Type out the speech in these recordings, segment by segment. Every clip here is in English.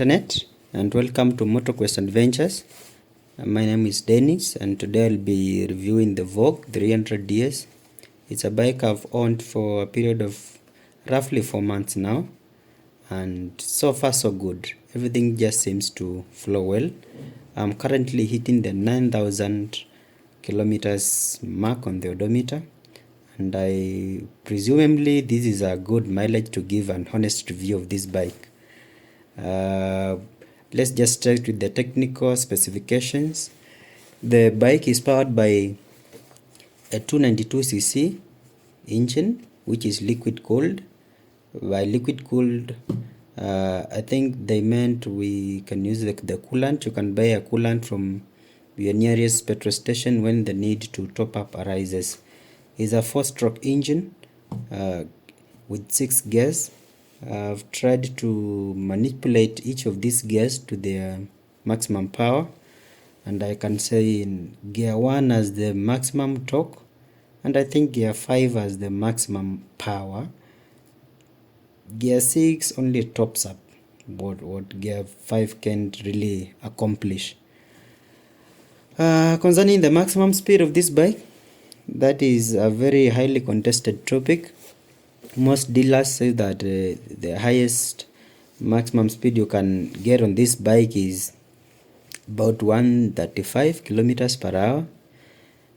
internet, and welcome to MotoQuest Adventures. My name is Dennis, and today I'll be reviewing the Vogue 300DS. It's a bike I've owned for a period of roughly 4 months now, and so far so good. Everything just seems to flow well. I'm currently hitting the 9,000 kilometers mark on the odometer, and I presumably this is a good mileage to give an honest review of this bike. Let's just start with the technical specifications. The bike is powered by a 292cc engine, which is liquid cooled. By liquid cooled, I think they meant we can use the coolant. You can buy a coolant from your nearest petrol station when the need to top up arises. It's a 4-stroke engine with 6 gears. I've tried to manipulate each of these gears to their maximum power, and I can say in gear 1 has the maximum torque, and I think gear 5 has the maximum power. Gear 6 only tops up what gear 5 can't really accomplish. Concerning the maximum speed of this bike, that is a very highly contested topic. Most dealers say that the highest maximum speed you can get on this bike is about 135 kilometers per hour,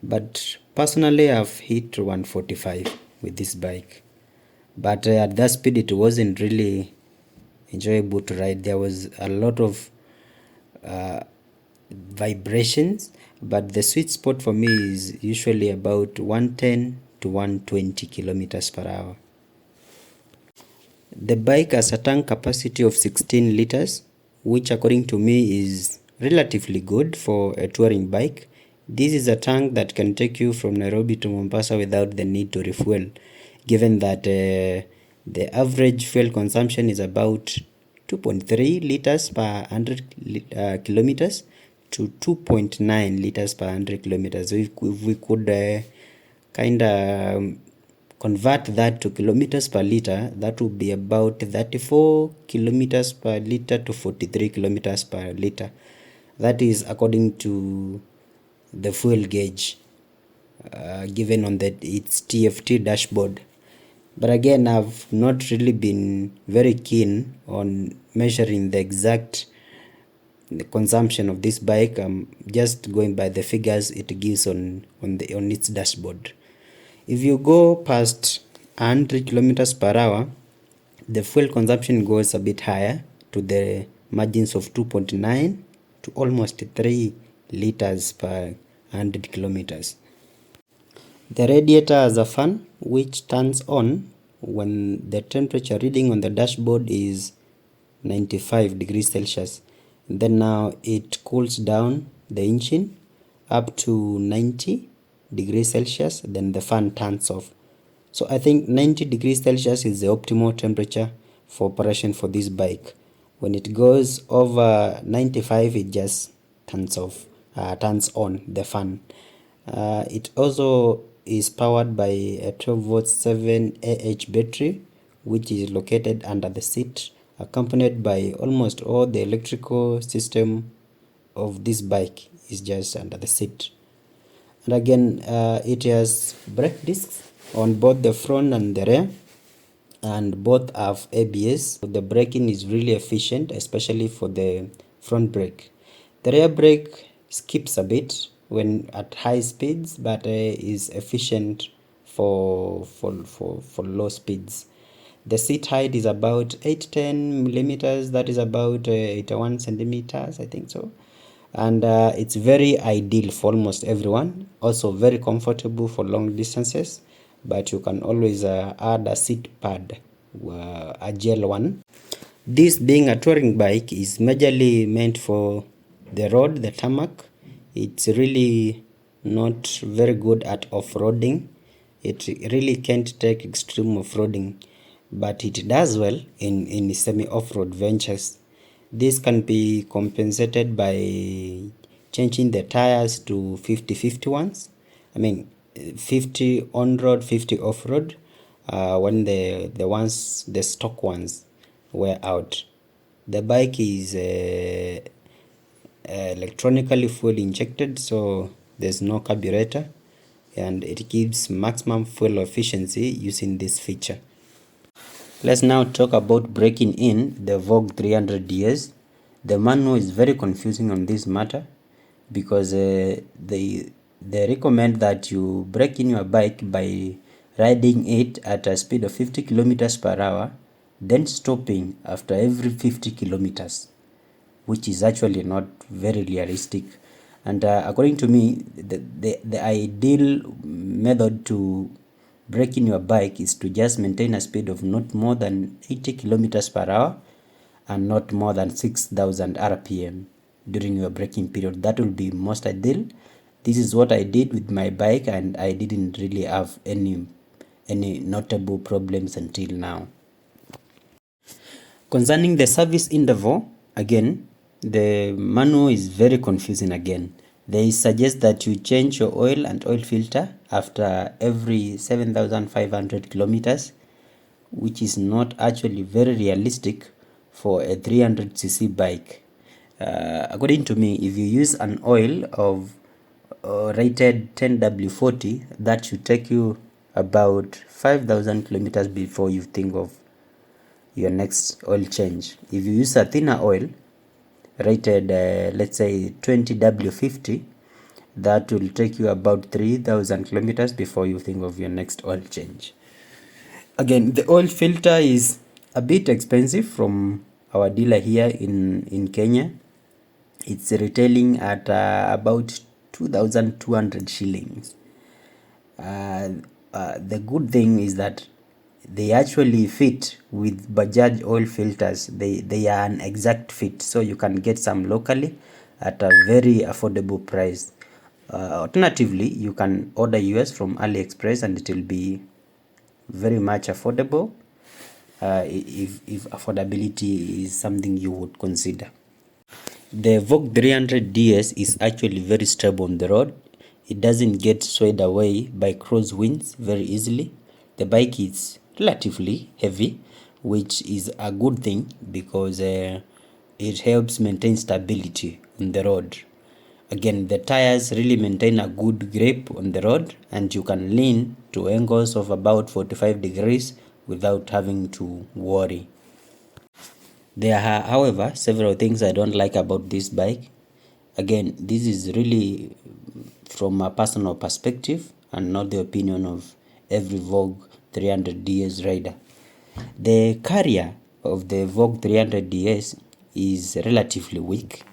but personally I've hit 145 with this bike. But at that speed it wasn't really enjoyable to ride. There was a lot of vibrations, but the sweet spot for me is usually about 110 to 120 kilometers per hour. The bike has a tank capacity of 16 liters, which according to me is relatively good for a touring bike. This is a tank that can take you from Nairobi to Mombasa without the need to refuel, given that the average fuel consumption is about 2.3 liters per 100 kilometers to 2.9 liters per 100 kilometers. So if we could kind of convert that to kilometers per liter, that would be about 34 kilometers per liter to 43 kilometers per liter. That is according to the fuel gauge given on its TFT dashboard. But again, I've not really been very keen on measuring the exact consumption of this bike. I'm just going by the figures it gives on its dashboard. If you go past 100 kilometers per hour, the fuel consumption goes a bit higher to the margins of 2.9 to almost 3 liters per 100 kilometers. The radiator has a fan which turns on when the temperature reading on the dashboard is 95 degrees Celsius. And then now it cools down the engine up to 90 degrees Celsius, then the fan turns off. So I think 90 degrees Celsius is the optimal temperature for operation for this bike. When it goes over 95, it just turns on the fan. It also is powered by a 12 volt 7Ah battery, which is located under the seat, accompanied by almost all the electrical system of this bike is just under the seat. And again, it has brake discs on both the front and the rear, and both have ABS. The braking is really efficient, especially for the front brake. The rear brake skips a bit when at high speeds, but is efficient for low speeds. The seat height is about 8-10 millimeters. That is about 81 centimeters, I think so. And it's very ideal for almost everyone. Also very comfortable for long distances, but you can always add a seat pad, a gel one. This being a touring bike is majorly meant for the road, the tarmac. It's really not very good at off-roading. It really can't take extreme off-roading, but it does well in semi-off-road ventures. This can be compensated by changing the tires to 50-50 ones. I mean 50 on-road, 50 off-road, when the stock ones wear out. The bike is electronically fuel injected, so there's no carburetor, and it gives maximum fuel efficiency using this feature. Let's now talk about breaking in the Vogue 300DS. The manual is very confusing on this matter because they recommend that you break in your bike by riding it at a speed of 50 kilometers per hour, then stopping after every 50 kilometers, which is actually not very realistic. And according to me, the ideal method to break in your bike is to just maintain a speed of not more than 80 kilometers per hour and not more than 6,000 rpm during your braking period. That will be most ideal. This is what I did with my bike, and I didn't really have any notable problems until now. Concerning the service interval, again, the manual is very confusing again. They suggest that you change your oil and oil filter after every 7,500 kilometers, which is not actually very realistic for a 300cc bike. According to me, if you use an oil of rated 10W40, that should take you about 5,000 kilometers before you think of your next oil change. If you use a thinner oil rated let's say 20W50, that will take you about 3,000 kilometers before you think of your next oil change. Again, the oil filter is a bit expensive from our dealer here in Kenya. It's retailing at about 2,200 shillings. The good thing is that they actually fit with Bajaj oil filters. They are an exact fit, so you can get some locally at a very affordable price. Alternatively, you can order US from AliExpress and it will be very much affordable if affordability is something you would consider. The Vogue 300DS is actually very stable on the road. It doesn't get swayed away by crosswinds very easily. The bike is relatively heavy, which is a good thing because it helps maintain stability on the road. Again, the tires really maintain a good grip on the road, and you can lean to angles of about 45 degrees without having to worry. There are, however, several things I don't like about this bike. Again, this is really from a personal perspective and not the opinion of every Vogue 300DS rider. The carrier of the Vogue 300DS is relatively weak.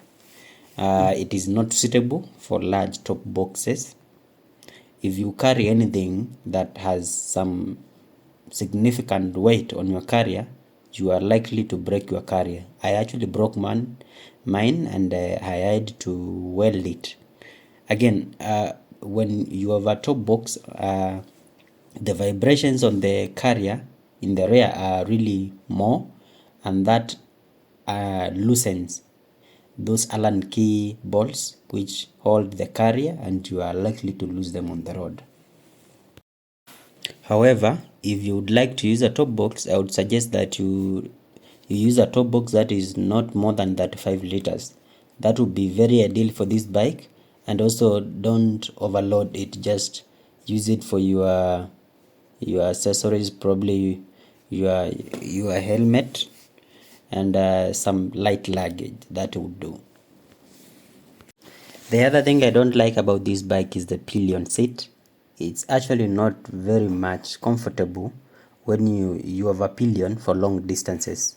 It is not suitable for large top boxes. If you carry anything that has some significant weight on your carrier, you are likely to break your carrier. I actually broke mine and I had to weld it. Again, when you have a top box, the vibrations on the carrier in the rear are really more, and that loosens those Allen key bolts which hold the carrier, and you are likely to lose them on the road. However, if you would like to use a top box, I would suggest that you use a top box that is not more than 35 liters. That would be very ideal for this bike, and also don't overload it. Just use it for your accessories, probably your helmet and some light luggage. That would do. The other thing I don't like about this bike is the pillion seat. It's actually not very much comfortable when you have a pillion for long distances.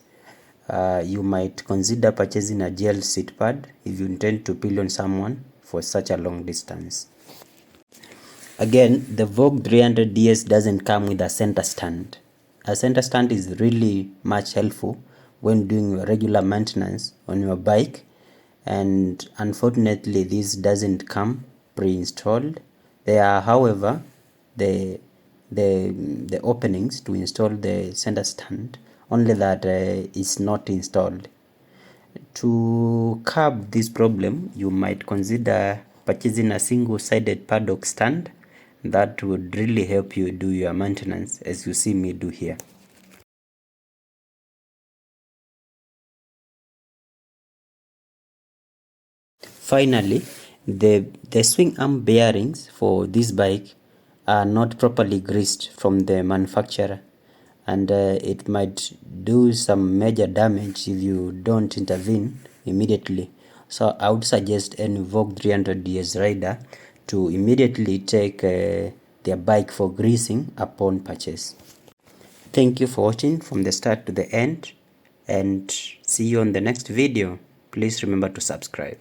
You might consider purchasing a gel seat pad if you intend to pillion someone for such a long distance. Again, the Vogue 300DS doesn't come with a center stand. A center stand is really much helpful when doing your regular maintenance on your bike, and unfortunately this doesn't come pre-installed. There are, however, the openings to install the center stand, only that is not installed. To curb this problem, you might consider purchasing a single-sided paddock stand. That would really help you do your maintenance, as you see me do here. Finally, the swing arm bearings for this bike are not properly greased from the manufacturer, and it might do some major damage if you don't intervene immediately. So I would suggest any Vogue 300DS rider to immediately take their bike for greasing upon purchase. Thank you for watching from the start to the end, and see you on the next video. Please remember to subscribe.